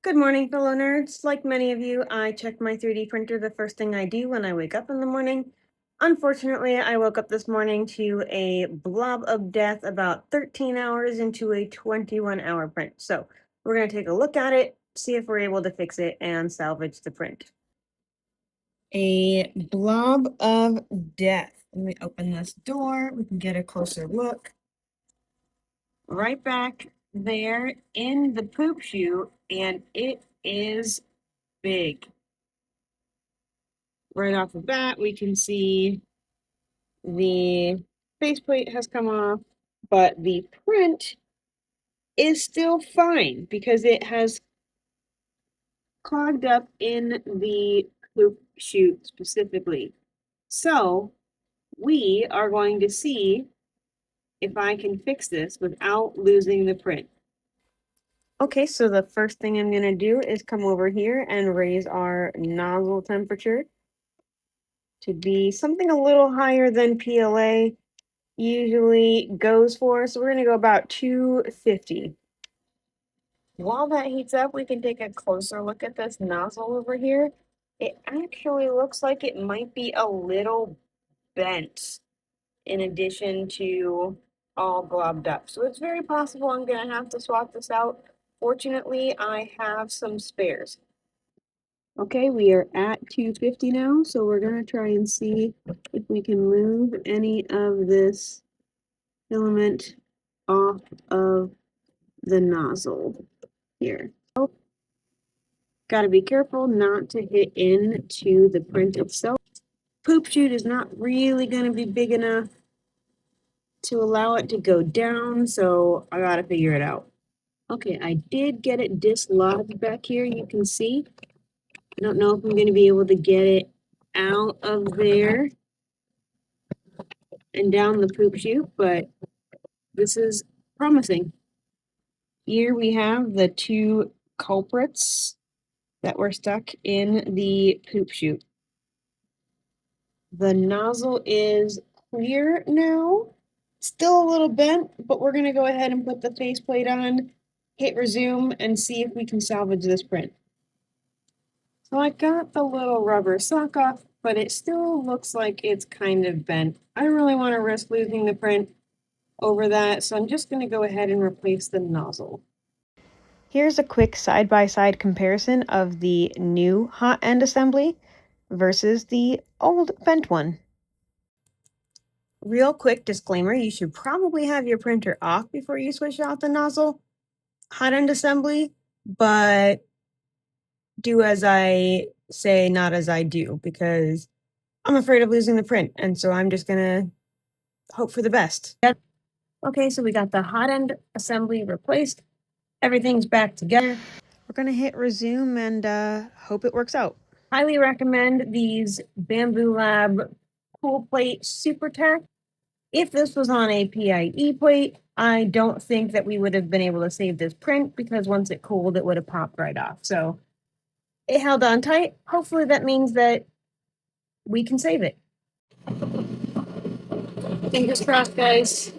Good morning, fellow nerds. Like many of you, I check my 3D printer the first thing I do when I wake up in the morning. Unfortunately, I woke up this morning to a blob of death about 13 hours into a 21-hour print. So we're going to take a look at it, see if we're able to fix it, and salvage the print. A blob of death. Let me open this door. We can get a closer look. Right back there in the poop chute, and it is big. Right off the bat, we can see the faceplate has come off, but the print is still fine because it has clogged up in the poop chute specifically. So we are going to see if I can fix this without losing the print. Okay, so the first thing I'm going to do is come over here and raise our nozzle temperature to be something a little higher than PLA usually goes for. So we're going to go about 250. While that heats up, we can take a closer look at this nozzle over here. It actually looks like it might be a little bent in addition to all globbed up. So it's very possible I'm going to have to swap this out. Fortunately, I have some spares. Okay, we are at 250 now, so we're going to try and see if we can move any of this filament off of the nozzle here. Oh, got to be careful not to hit into the print itself. Poop chute is not really going to be big enough to allow it to go down, so I got to figure it out. Okay, I did get it dislodged back here, you can see. I don't know if I'm going to be able to get it out of there and down the poop chute, but this is promising. Here we have the two culprits that were stuck in the poop chute. The nozzle is clear now. Still a little bent, but we're going to go ahead and put the faceplate on, hit resume, and see if we can salvage this print. So I got the little rubber sock off, but it still looks like it's kind of bent. I don't really want to risk losing the print over that, so I'm just going to go ahead and replace the nozzle. Here's a quick side-by-side comparison of the new hot end assembly versus the old bent one. Real quick disclaimer, you should probably have your printer off before you switch out the nozzle. Hot end assembly, but do as I say, not as I do, because I'm afraid of losing the print, and so I'm just gonna hope for the best. Okay, so we got the hot end assembly replaced. Everything's back together. We're gonna hit resume and hope it works out. Highly recommend these Bambu Lab cool plate SuperTack. If this was on a PIE plate, I don't think that we would have been able to save this print because once it cooled, it would have popped right off. So it held on tight. Hopefully that means that we can save it. Fingers crossed, guys.